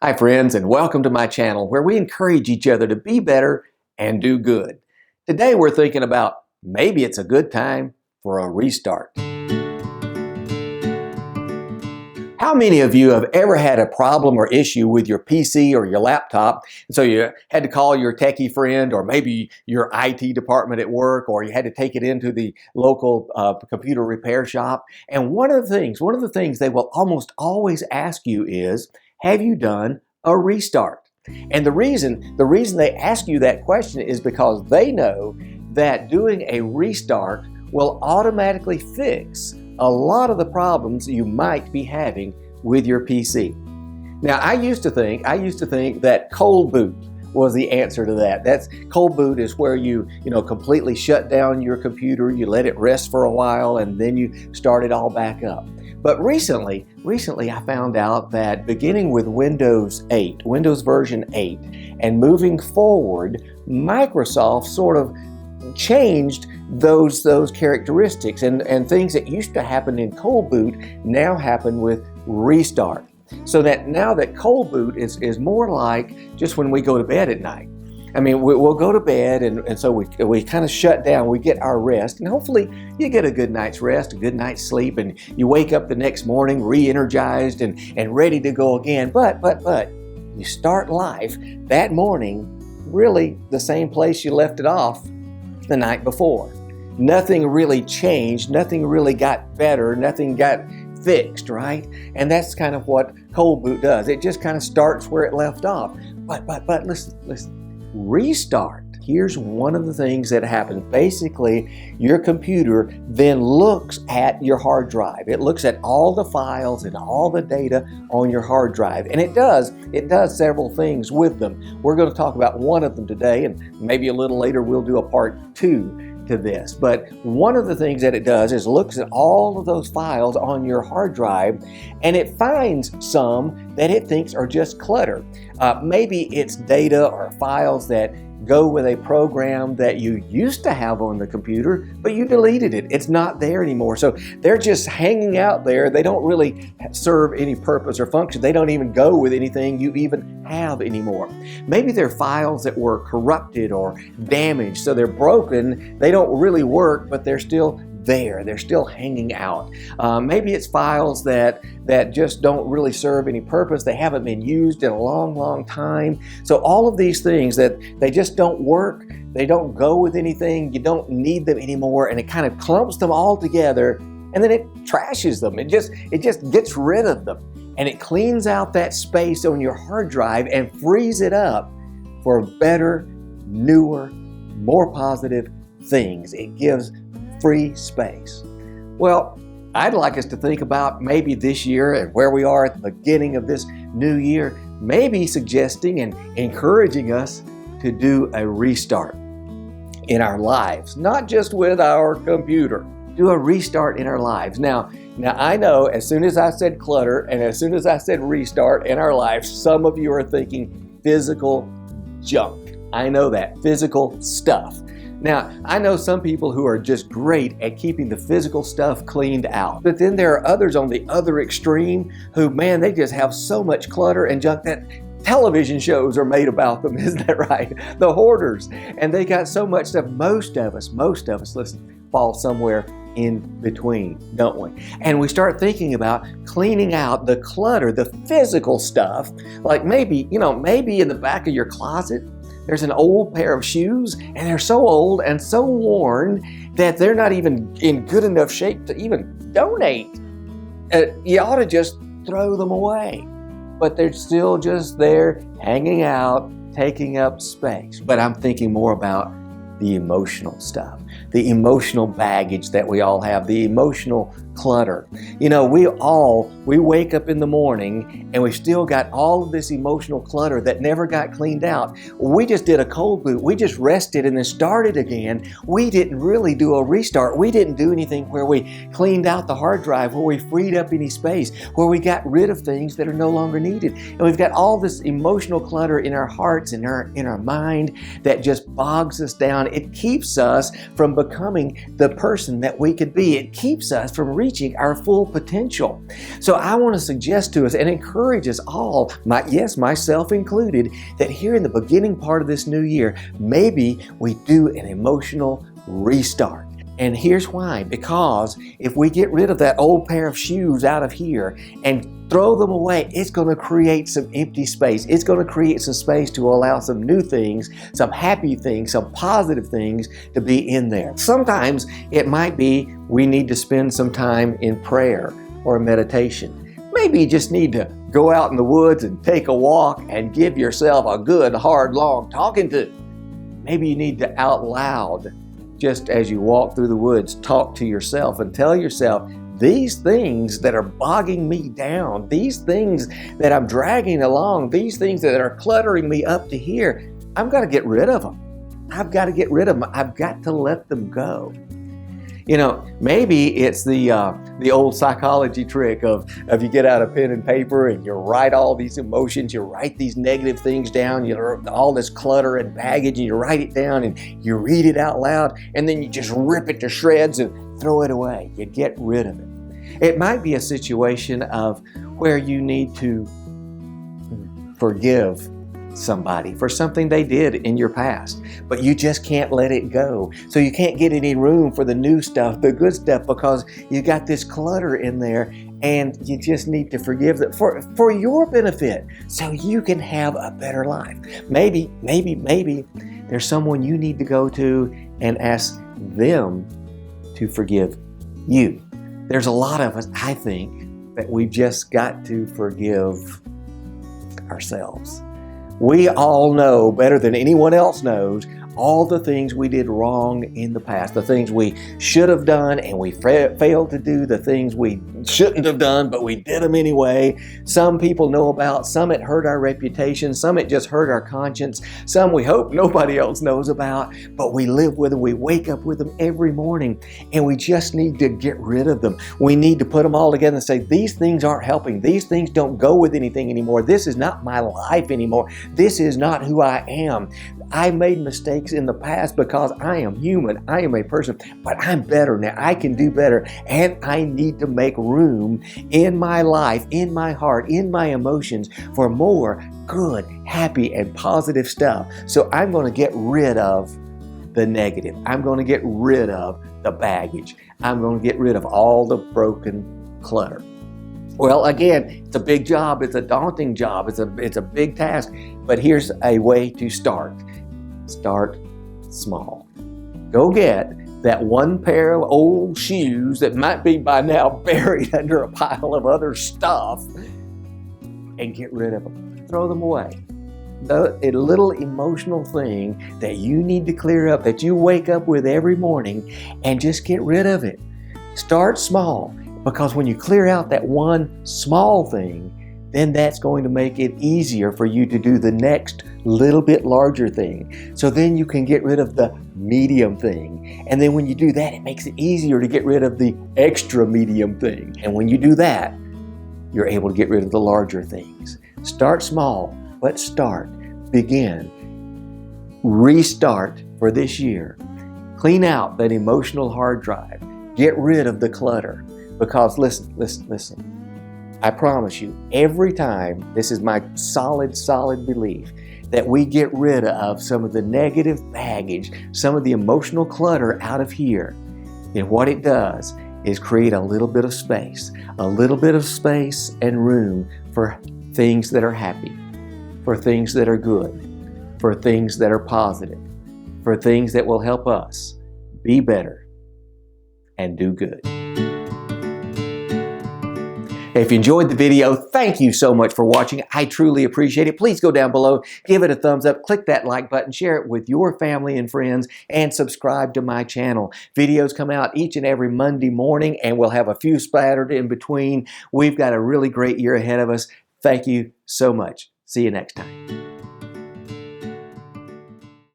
Hi friends, and welcome to my channel where we encourage each other to be better and do good. Today we're thinking about maybe it's a good time for a restart. How many of you have ever had a problem or issue with your PC or your laptop, and so you had to call your techie friend or maybe your IT department at work, or you had to take it into the local computer repair shop? And one of the things they will almost always ask you is, have you done a restart? And the reason they ask you that question is because they know that doing a restart will automatically fix a lot of the problems you might be having with your PC. Now, I used to think that cold boot was the answer to that. That's cold boot is where you completely shut down your computer, you let it rest for a while, and then you start it all back up. But recently I found out that beginning with Windows version 8, and moving forward, Microsoft sort of changed those characteristics, and things that used to happen in cold boot now happen with restart. So that now that cold boot is more like just when we go to bed at night. I mean, we'll go to bed, and so we kind of shut down, we get our rest, and hopefully you get a good night's rest, a good night's sleep, and you wake up the next morning re-energized and ready to go again. But you start life that morning really the same place you left it off the night before. Nothing really changed, nothing really got better, nothing got fixed, right? And that's kind of what cold boot does. It just kind of starts where it left off. But listen. Restart. Here's one of the things that happens. Basically, your computer then looks at your hard drive. It looks at all the files and all the data on your hard drive. And it does several things with them. We're going to talk about one of them today, and maybe a little later we'll do a part 2 to this. But one of the things that it does is looks at all of those files on your hard drive, and it finds some that it thinks are just clutter. Maybe it's data or files that go with a program that you used to have on the computer, but you deleted it. It's not there anymore. So they're just hanging out there. They don't really serve any purpose or function. They don't even go with anything you even have anymore. Maybe they're files that were corrupted or damaged, so they're broken. They don't really work, but they're still there. They're still hanging out. Maybe it's files that just don't really serve any purpose. They haven't been used in a long time. So all of these things that they just don't work, they don't go with anything, you don't need them anymore, and it kind of clumps them all together, and then it trashes them. It just gets rid of them, and it cleans out that space on your hard drive and frees it up for better, newer, more positive things. It gives free space. Well, I'd like us to think about maybe this year and where we are at the beginning of this new year, maybe suggesting and encouraging us to do a restart in our lives, not just with our computer. Do a restart in our lives. Now I know as soon as I said clutter and as soon as I said restart in our lives, some of you are thinking physical junk. I know that, physical stuff. Now, I know some people who are just great at keeping the physical stuff cleaned out. But then there are others on the other extreme who, man, they just have so much clutter and junk that television shows are made about them, isn't that right? The hoarders. And they got so much stuff. Most of us, listen, fall somewhere in between, don't we? And we start thinking about cleaning out the clutter, the physical stuff. Like maybe in the back of your closet, there's an old pair of shoes, and they're so old and so worn that they're not even in good enough shape to even donate. You ought to just throw them away. But they're still just there, hanging out, taking up space. But I'm thinking more about the emotional stuff, the emotional baggage that we all have, the emotional clutter. We wake up in the morning and we've still got all of this emotional clutter that never got cleaned out. We just did a cold boot. We just rested and then started again. We didn't really do a restart. We didn't do anything where we cleaned out the hard drive, where we freed up any space, where we got rid of things that are no longer needed. And we've got all this emotional clutter in our hearts and in our mind that just bogs us down. It keeps us from from becoming the person that we could be. It keeps us from reaching our full potential. So I want to suggest to us and encourage us all, myself included, that here in the beginning part of this new year, maybe we do an emotional restart. And here's why. Because if we get rid of that old pair of shoes out of here and throw them away, it's going to create some empty space. It's going to create some space to allow some new things, some happy things, some positive things to be in there. Sometimes it might be we need to spend some time in prayer or meditation. Maybe you just need to go out in the woods and take a walk and give yourself a good, hard, long talking to. Maybe you need to out loud, just as you walk through the woods, talk to yourself and tell yourself, these things that are bogging me down, these things that I'm dragging along, these things that are cluttering me up to here, I'm going to get rid of them. I've got to get rid of them. I've got to let them go. You know, maybe it's the old psychology trick of you get out a pen and paper and you write all these emotions, you write these negative things down, you know, all this clutter and baggage, and you write it down and you read it out loud, and then you just rip it to shreds and throw it away. You get rid of it. It might be a situation of where you need to forgive somebody for something they did in your past, but you just can't let it go. So you can't get any room for the new stuff, the good stuff, because you got this clutter in there, and you just need to forgive them for your benefit so you can have a better life. Maybe there's someone you need to go to and ask them to forgive you. There's a lot of us, I think, that we've just got to forgive ourselves. We all know better than anyone else knows all the things we did wrong in the past, the things we should have done and we failed to do, the things we shouldn't have done, but we did them anyway. Some people know about, some it hurt our reputation, some it just hurt our conscience, some we hope nobody else knows about, but we live with them, we wake up with them every morning, and we just need to get rid of them. We need to put them all together and say, these things aren't helping, these things don't go with anything anymore, this is not my life anymore, this is not who I am. I made mistakes in the past because I am human, I am a person, but I'm better now, I can do better, and I need to make room in my life, in my heart, in my emotions for more good, happy, and positive stuff. So I'm going to get rid of the negative. I'm going to get rid of the baggage. I'm going to get rid of all the broken clutter. Well, again, it's a big job. It's a daunting job. It's a big task. But here's a way to start. Start small. Go get that one pair of old shoes that might be by now buried under a pile of other stuff, and get rid of them. Throw them away. A little emotional thing that you need to clear up, that you wake up with every morning, and just get rid of it. Start small, because when you clear out that one small thing, then that's going to make it easier for you to do the next little bit larger thing. So then you can get rid of the medium thing. And then when you do that, it makes it easier to get rid of the extra medium thing. And when you do that, you're able to get rid of the larger things. Start small, but start. Begin. Restart for this year. Clean out that emotional hard drive. Get rid of the clutter. Because listen. I promise you, every time, this is my solid belief, that we get rid of some of the negative baggage, some of the emotional clutter out of here, then what it does is create a little bit of space and room for things that are happy, for things that are good, for things that are positive, for things that will help us be better and do good. If you enjoyed the video, thank you so much for watching. I truly appreciate it. Please go down below, give it a thumbs up, click that like button, share it with your family and friends, and subscribe to my channel. Videos come out each and every Monday morning, and we'll have a few splattered in between. We've got a really great year ahead of us. Thank you so much. See you next time.